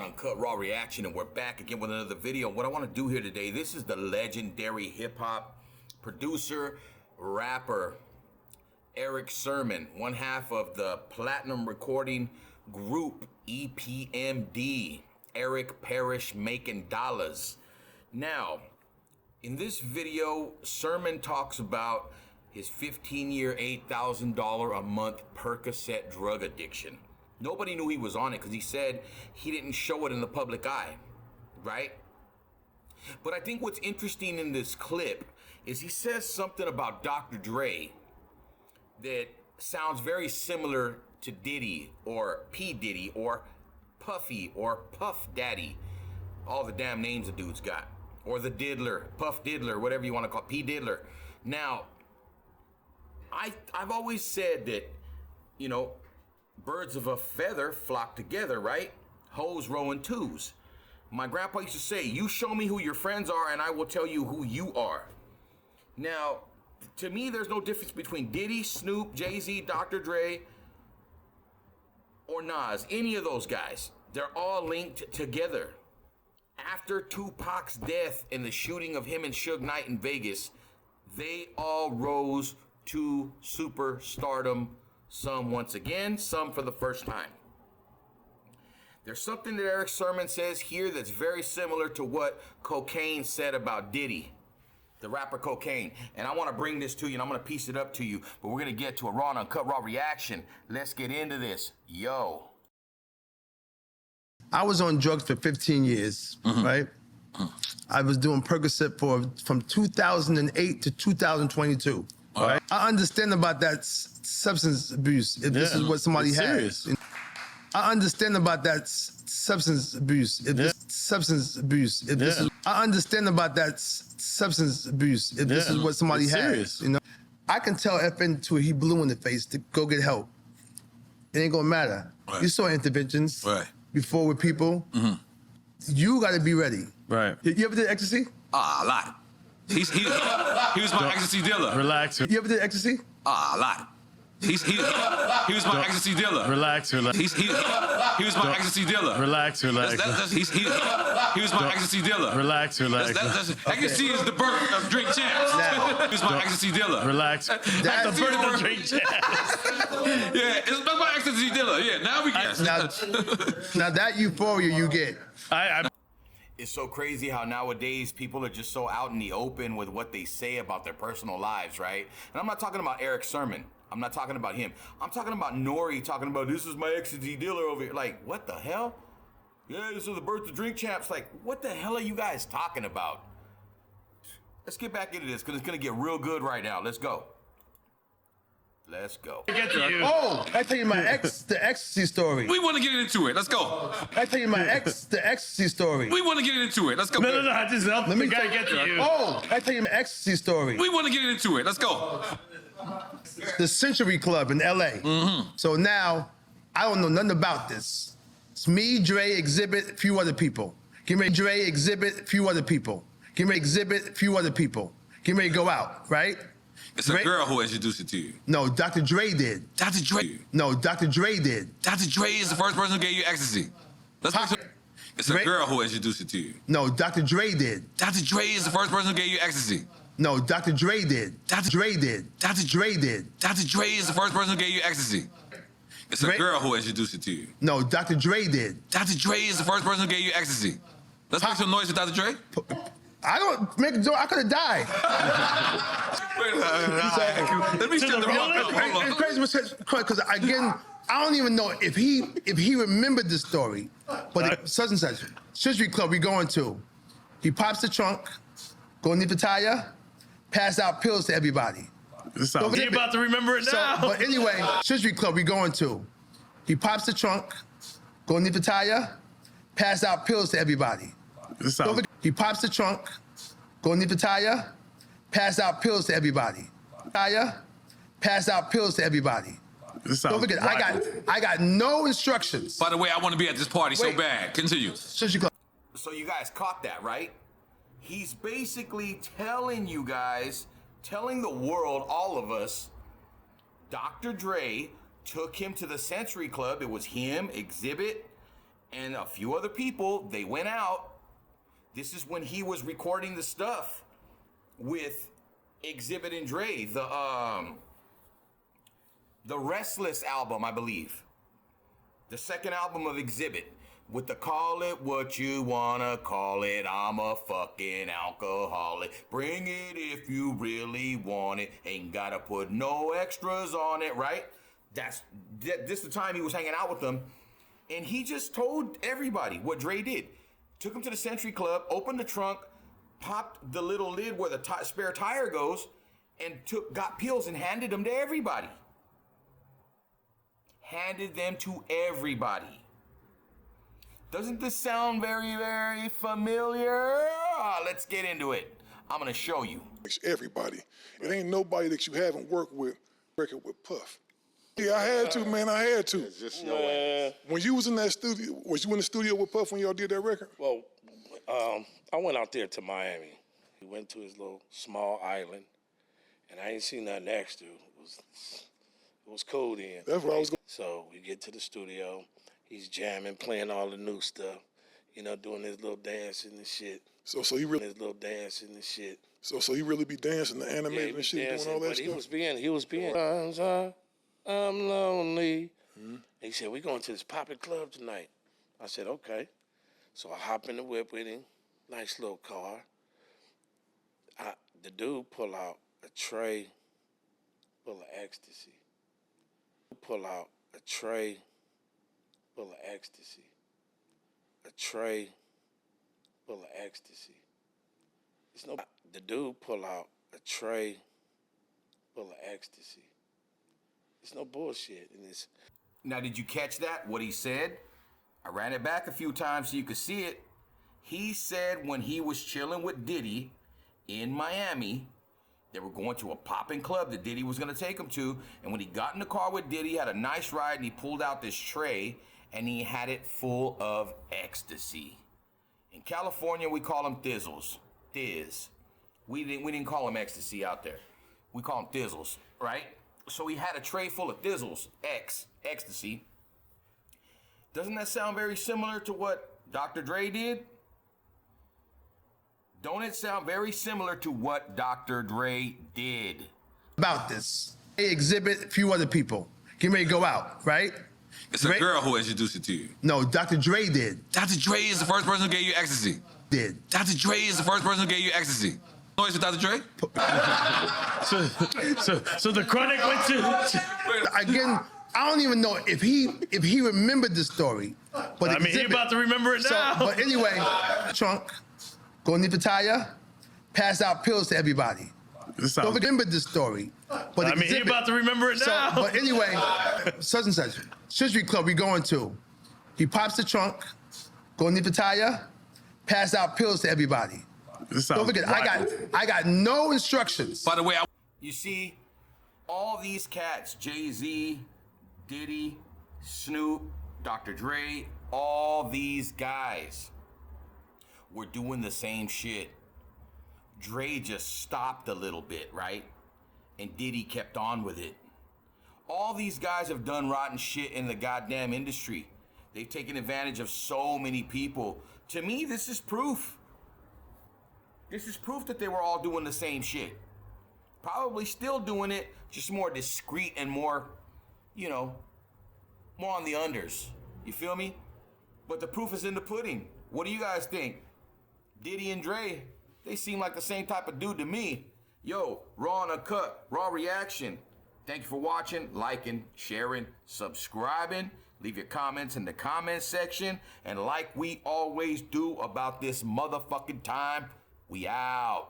Raw&Uncut Raw Reaction, and we're back again with another video. What I want to do here today, this is the legendary hip-hop producer, rapper, Erick Sermon, one half of the platinum recording group EPMD, Eric Parrish Making Dollars. Now, in this video, Sermon talks about his 15-year, $8,000 a month Percocet drug addiction. Nobody knew he was on it because he said he didn't show it in the public eye, right? But I think what's interesting in this clip is he says something about Dr. Dre that sounds very similar to Diddy or P. Diddy or Puffy or Puff Daddy, all the damn names the dude's got, or the Diddler, Puff Diddler, whatever you want to call it, P. Diddler. Now, I've always said that, you know, birds of a feather flock together, right? Hoes row in twos. My grandpa used to say, you show me who your friends are and I will tell you who you are. Now, to me, there's no difference between Diddy, Snoop, Jay-Z, Dr. Dre, or Nas, any of those guys. They're all linked together. After Tupac's death and the shooting of him and Suge Knight in Vegas, they all rose to superstardom. Some once again, some for the first time. There's something that Erick Sermon says here that's very similar to what Cocaine said about Diddy, the rapper Cocaine. And I want to bring this to you, and I'm going to piece it up to you, but we're going to get to a Raw&Uncut Raw Reaction. Let's get into this. Yo. I was on drugs for 15 years, right? I was doing Percocet from 2008 to 2022. Right? I understand about that substance abuse. If this is what somebody has. I understand about that substance abuse. If this substance abuse. If this is, I understand about that substance abuse. If this is what somebody has. You know, I can tell FN to he blue in the face to go get help. It ain't gonna matter. Right. You saw interventions before with people. You got to be ready. Right. You ever did ecstasy? A lot. He was my ecstasy dealer. Relax. You ever did ecstasy? A lot. He was my ecstasy dealer. Relax. He was my ecstasy dealer. Relax. He was my ecstasy dealer. Relax. Ecstasy is the birth of drink champs. He was my ecstasy dealer. Relax. That's the birth of drink champs. Yeah, it's my ecstasy dealer. Yeah, now we get. Now that euphoria you get. It's so crazy how nowadays people are just so out in the open with what they say about their personal lives, right? And I'm not talking about Erick Sermon. I'm not talking about him. I'm talking about Nori talking about, this is my ecstasy dealer over here. Like, what the hell? Yeah, this is the birth of drink champs. Like, what the hell are you guys talking about? Let's get back into this because it's going to get real good right now. Let's go. Let's go. Oh, I tell you the ecstasy story. We want to get into it. Let's go. I tell you the ecstasy story. We want to get into it. Let's go. No. I just helped the guy get to you. Oh, I tell you the ecstasy story. We want to get into it. Let's go. The Century Club in LA. So now, I don't know nothing about this. It's me, Dre, Exhibit, a few other people. Get ready, Dre, Exhibit, a few other people. Get ready, Exhibit, a few other people. Get ready to go out, right? It's a girl who introduced it to you. No, Dr. Dre did. Dr. Dre? No, Dr. Dre did. Dr. Dre is the first person who gave you ecstasy. It's a girl who introduced it to you. No, Dr. Dre did. Dr. Dre is the first person who gave you ecstasy. No, Dr. Dre did. Dr. Dre did. Dr. Dre did. Dr. Dre is the first person who gave you ecstasy. It's a girl who introduced it to you. No, Dr. Dre did. Dr. Dre is the first person who gave you ecstasy. Let's make some noise with Dr. Dre. I don't make a joke. I could have died. Let me shut the It's crazy because again, I don't even know if he remembered this story. But such and such Century Club we going to. He pops the trunk, go underneath the tire, pass out pills to everybody. He's about to remember it now. But anyway, Century Club we going to. He pops the trunk, go underneath the tire, pass out pills to everybody. He pops the trunk, go underneath the tire, pass out pills to everybody. Pass out pills to everybody. Don't forget, I got no instructions. By the way, I want to be at this party so bad. Continue. So you guys caught that, right? He's basically telling you guys, telling the world, all of us, Dr. Dre took him to the Century Club. It was him, Exhibit, and a few other people, they went out. This is when he was recording the stuff with Exhibit and Dre, the Restless album, I believe. The second album of Exhibit, with the Call It What You Wanna Call It, I'm a fucking alcoholic. Bring it if you really want it. Ain't gotta put no extras on it, right? This is the time he was hanging out with them. And he just told everybody what Dre did. Took him to the Century Club, opened the trunk, popped the little lid where the spare tire goes, and got pills and handed them to everybody. Handed them to everybody. Doesn't this sound very, very familiar? Let's get into it. I'm gonna show you. Everybody. It ain't nobody that you haven't worked with Puff. Yeah, I had to, man. I had to. When you was in that studio, was you in the studio with Puff when y'all did that record? Well, I went out there to Miami. We went to his little small island, and I ain't seen nothing extra. It was cold in. That's what I was going. So we get to the studio. He's jamming, playing all the new stuff. You know, doing his little dancing and shit. So he really his little dancing and shit. So he really be dancing, the animated and shit, dancing, doing all that but stuff. He was being. I'm lonely. Mm-hmm. He said, "We going to this poppin' club tonight." I said, "Okay." So I hop in the whip with him. Nice little car. The dude pull out a tray full of ecstasy. Pull out a tray full of ecstasy. A tray full of ecstasy. The dude pull out a tray full of ecstasy. It's no bullshit in this. Now, did you catch that, what he said? I ran it back a few times so you could see it. He said when he was chilling with Diddy in Miami, they were going to a poppin' club that Diddy was going to take him to, and when he got in the car with Diddy, he had a nice ride, and he pulled out this tray, and he had it full of ecstasy. In California, we call them thizzles. Thiz. We didn't call them ecstasy out there. We call them thizzles, right? So he had a tray full of thizzles, ecstasy. Doesn't that sound very similar to what Dr. Dre did? Don't it sound very similar to what Dr. Dre did? About this. Exhibit, a few other people. Getting ready to go out, right? It's a girl who introduced it to you. No, Dr. Dre did. Dr. Dre is the first person who gave you ecstasy. Did. Dr. Dre is the first person who gave you ecstasy. Noise with Dr. Dre? So the Chronic went to. Again, I don't even know if he remembered the story. But I mean, he about to remember it now. But anyway, trunk, go underneath the tire, pass out pills to everybody. Don't remember the story. But I mean, he about to remember it now. But anyway, such and such. Century Club we going to. He pops the trunk, go underneath the tire, pass out pills to everybody. Don't forget, I got no instructions. By the way, you see, all these cats, Jay-Z, Diddy, Snoop, Dr. Dre, all these guys were doing the same shit. Dre just stopped a little bit, right? And Diddy kept on with it. All these guys have done rotten shit in the goddamn industry. They've taken advantage of so many people. To me, this is proof. This is proof that they were all doing the same shit. Probably still doing it, just more discreet and more, you know, more on the unders. You feel me? But the proof is in the pudding. What do you guys think? Diddy and Dre, they seem like the same type of dude to me. Yo, Raw and Uncut, Raw Reaction. Thank you for watching, liking, sharing, subscribing. Leave your comments in the comment section. And like we always do about this motherfucking time, we out.